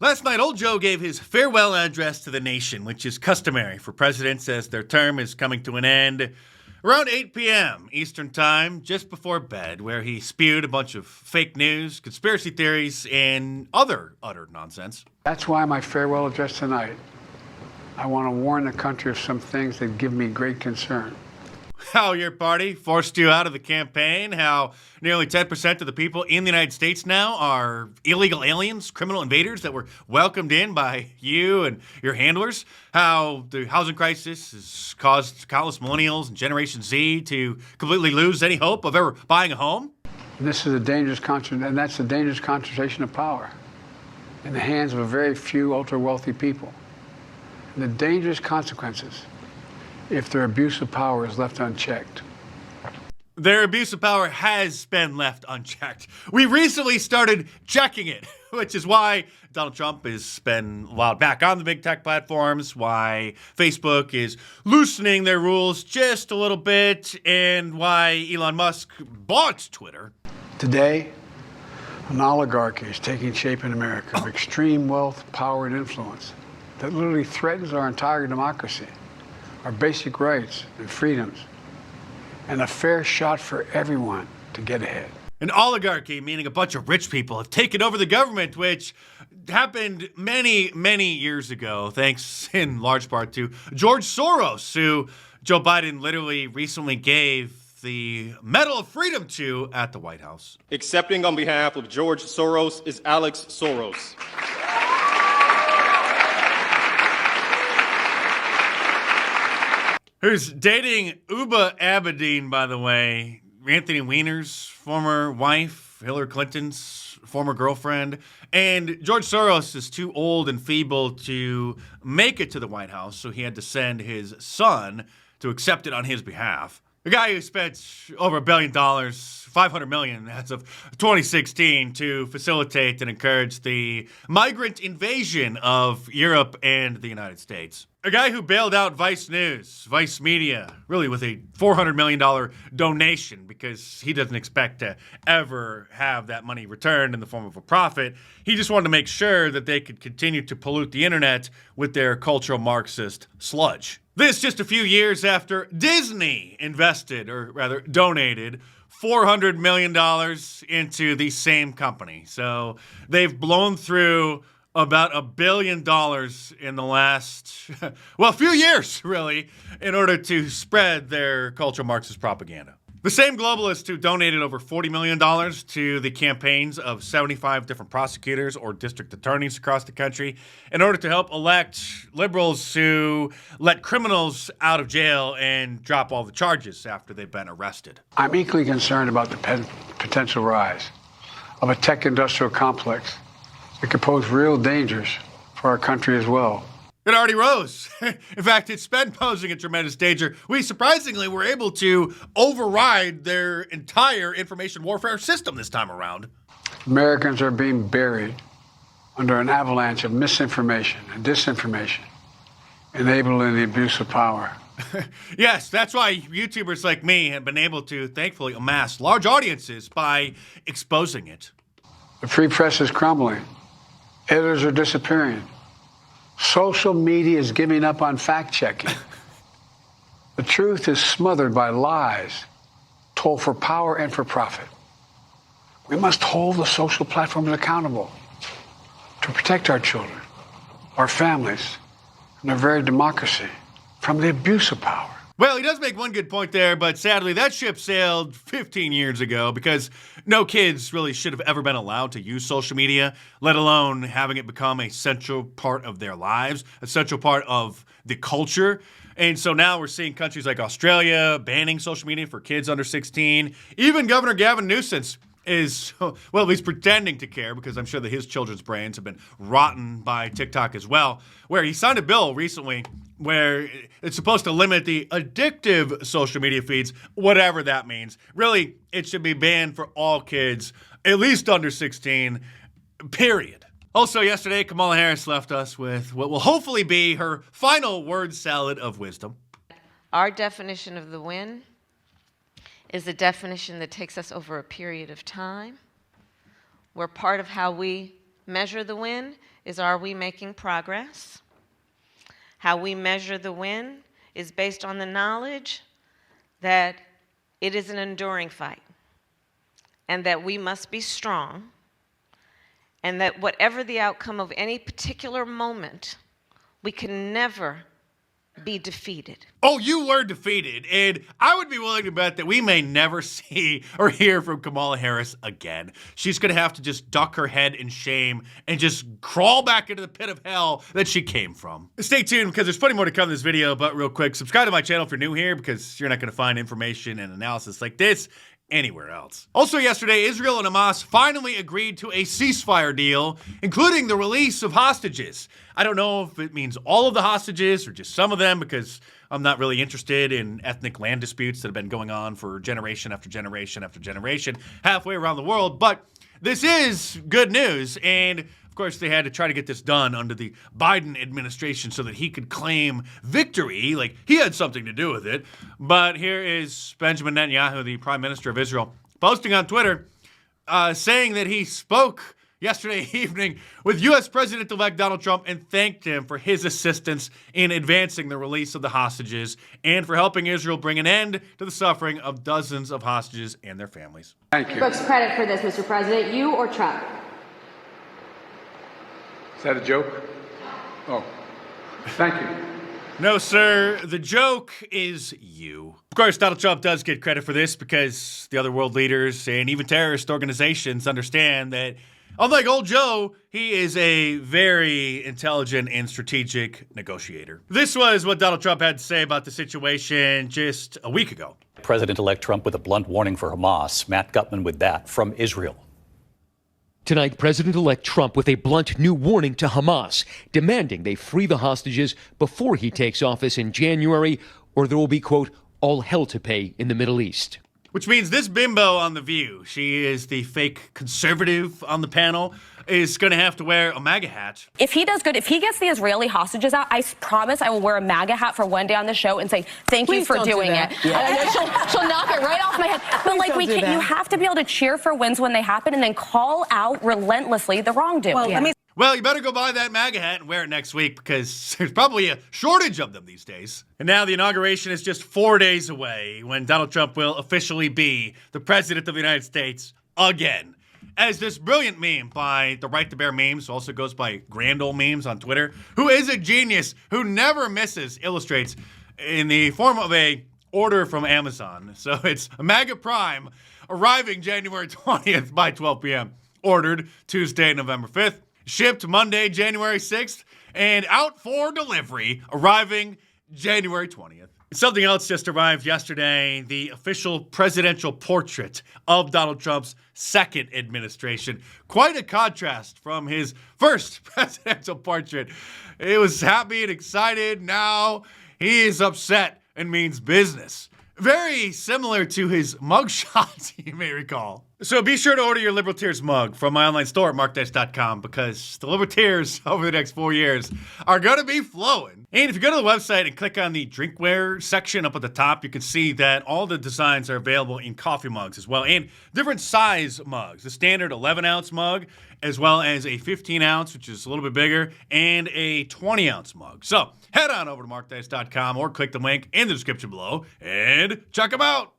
Last night, old Joe gave his farewell address to the nation, which is customary for presidents as their term is coming to an end. Around 8 p.m. Eastern Time, just before bed, where he spewed a bunch of fake news, conspiracy theories, and other utter nonsense. That's why my farewell address tonight, I want to warn the country of some things that give me great concern. How your party forced you out of the campaign, how nearly 10% of the people in the United States now are illegal aliens, criminal invaders that were welcomed in by you and your handlers, how the housing crisis has caused countless millennials and Generation Z to completely lose any hope of ever buying a home. And this is a dangerous that's a dangerous concentration of power in the hands of a very few ultra-wealthy people. And the dangerous consequences if their abuse of power is left unchecked. Their abuse of power has been left unchecked. We recently started checking it, which is why Donald Trump has been allowed back on the big tech platforms, why Facebook is loosening their rules just a little bit, and why Elon Musk bought Twitter. Today, an oligarchy is taking shape in America of extreme wealth, power, and influence that literally threatens our entire democracy, our basic rights and freedoms, and a fair shot for everyone to get ahead. An oligarchy, meaning a bunch of rich people, have taken over the government, which happened many, many years ago, thanks in large part to George Soros, who Joe Biden literally recently gave the Medal of Freedom to at the White House. Accepting on behalf of George Soros is Alex Soros. Who's dating Uba Abedin, by the way, Anthony Weiner's former wife, Hillary Clinton's former girlfriend. And George Soros is too old and feeble to make it to the White House, so he had to send his son to accept it on his behalf. The guy who spent over $1 billion, $500 million as of 2016 to facilitate and encourage the migrant invasion of Europe and the United States. A guy who bailed out Vice News, Vice Media, really with a $400 million donation because he doesn't expect to ever have that money returned in the form of a profit. He just wanted to make sure that they could continue to pollute the internet with their cultural Marxist sludge. This just a few years after Disney invested, or rather donated, $400 million into the same company. So they've blown through about $1 billion in the last, well, few years, really, in order to spread their cultural Marxist propaganda. The same globalist who donated over $40 million to the campaigns of 75 different prosecutors or district attorneys across the country in order to help elect liberals who let criminals out of jail and drop all the charges after they've been arrested. I'm equally concerned about the potential rise of a tech industrial complex that could pose real dangers for our country as well. It already rose. In fact, it's been posing a tremendous danger. We surprisingly were able to override their entire information warfare system this time around. Americans are being buried under an avalanche of misinformation and disinformation, enabling the abuse of power. Yes, that's why YouTubers like me have been able to, thankfully, amass large audiences by exposing it. The free press is crumbling. Editors are disappearing. Social media is giving up on fact-checking. The truth is smothered by lies told for power and for profit. We must hold the social platforms accountable to protect our children, our families, and our very democracy from the abuse of power. Well, he does make one good point there, but sadly that ship sailed 15 years ago because no kids really should have ever been allowed to use social media, let alone having it become a central part of their lives, a central part of the culture. And so now we're seeing countries like Australia banning social media for kids under 16. Even Governor Gavin Newsom is, well, at least pretending to care because I'm sure that his children's brains have been rotten by TikTok as well, where he signed a bill recently where it's supposed to limit the addictive social media feeds, whatever that means. Really, it should be banned for all kids, at least under 16, period. Also yesterday, Kamala Harris left us with what will hopefully be her final word salad of wisdom. Our definition of the win is a definition that takes us over a period of time, where part of how we measure the win is, are we making progress? How we measure the win is based on the knowledge that it is an enduring fight and that we must be strong, and that whatever the outcome of any particular moment, we can never be defeated. Oh, you were defeated, and I would be willing to bet that we may never see or hear from Kamala Harris again. She's going to have to just duck her head in shame and just crawl back into the pit of hell that she came from. Stay tuned, because there's plenty more to come in this video, but real quick, subscribe to my channel if you're new here, because you're not going to find information and analysis like this anywhere else. Also yesterday, Israel and Hamas finally agreed to a ceasefire deal, including the release of hostages. I don't know if it means all of the hostages or just some of them, because I'm not really interested in ethnic land disputes that have been going on for generation after generation after generation halfway around the world, but this is good news. And of course, they had to try to get this done under the Biden administration so that he could claim victory, like he had something to do with it. But here is Benjamin Netanyahu, the Prime Minister of Israel, posting on Twitter, saying that he spoke yesterday evening with U.S. President-elect Donald Trump and thanked him for his assistance in advancing the release of the hostages and for helping Israel bring an end to the suffering of dozens of hostages and their families. Thank you. Who takes credit for this, Mr. President, you or Trump? Is that a joke? Oh, thank you. No, sir. The joke is you. Of course, Donald Trump does get credit for this because the other world leaders and even terrorist organizations understand that, unlike old Joe, he is a very intelligent and strategic negotiator. This was what Donald Trump had to say about the situation just a week ago. President-elect Trump with a blunt warning for Hamas. Matt Gutman with that from Israel. Tonight, President-elect Trump with a blunt new warning to Hamas, demanding they free the hostages before he takes office in January, or there will be, quote, all hell to pay in the Middle East. Which means this bimbo on The View, she is the fake conservative on the panel, is going to have to wear a MAGA hat. If he does good, if he gets the Israeli hostages out, I promise I will wear a MAGA hat for one day on the show and say, thank you for doing it. Yeah. She'll knock it right off my head. But like, you have to be able to cheer for wins when they happen and then call out relentlessly the wrongdoing. Well, you better go buy that MAGA hat and wear it next week, because there's probably a shortage of them these days. And now the inauguration is just 4 days away, when Donald Trump will officially be the President of the United States again. As this brilliant meme by the Right to Bear Memes, who also goes by Grand Ol' Memes on Twitter, who is a genius, who never misses, illustrates in the form of a order from Amazon. So it's a MAGA Prime arriving January 20th by 12 p.m. Ordered Tuesday, November 5th. Shipped Monday, January 6th. And out for delivery, arriving January 20th. Something else just arrived yesterday, the official presidential portrait of Donald Trump's second administration. Quite a contrast from his first presidential portrait. He was happy and excited. Now he is upset and means business. Very similar to his mugshot, you may recall. So be sure to order your Liberal Tears mug from my online store at markdice.com, because the Liberal Tears over the next 4 years are going to be flowing. And if you go to the website and click on the drinkware section up at the top, you can see that all the designs are available in coffee mugs as well, and different size mugs. The standard 11-ounce mug, as well as a 15-ounce, which is a little bit bigger, and a 20-ounce mug. So head on over to markdice.com or click the link in the description below and check them out.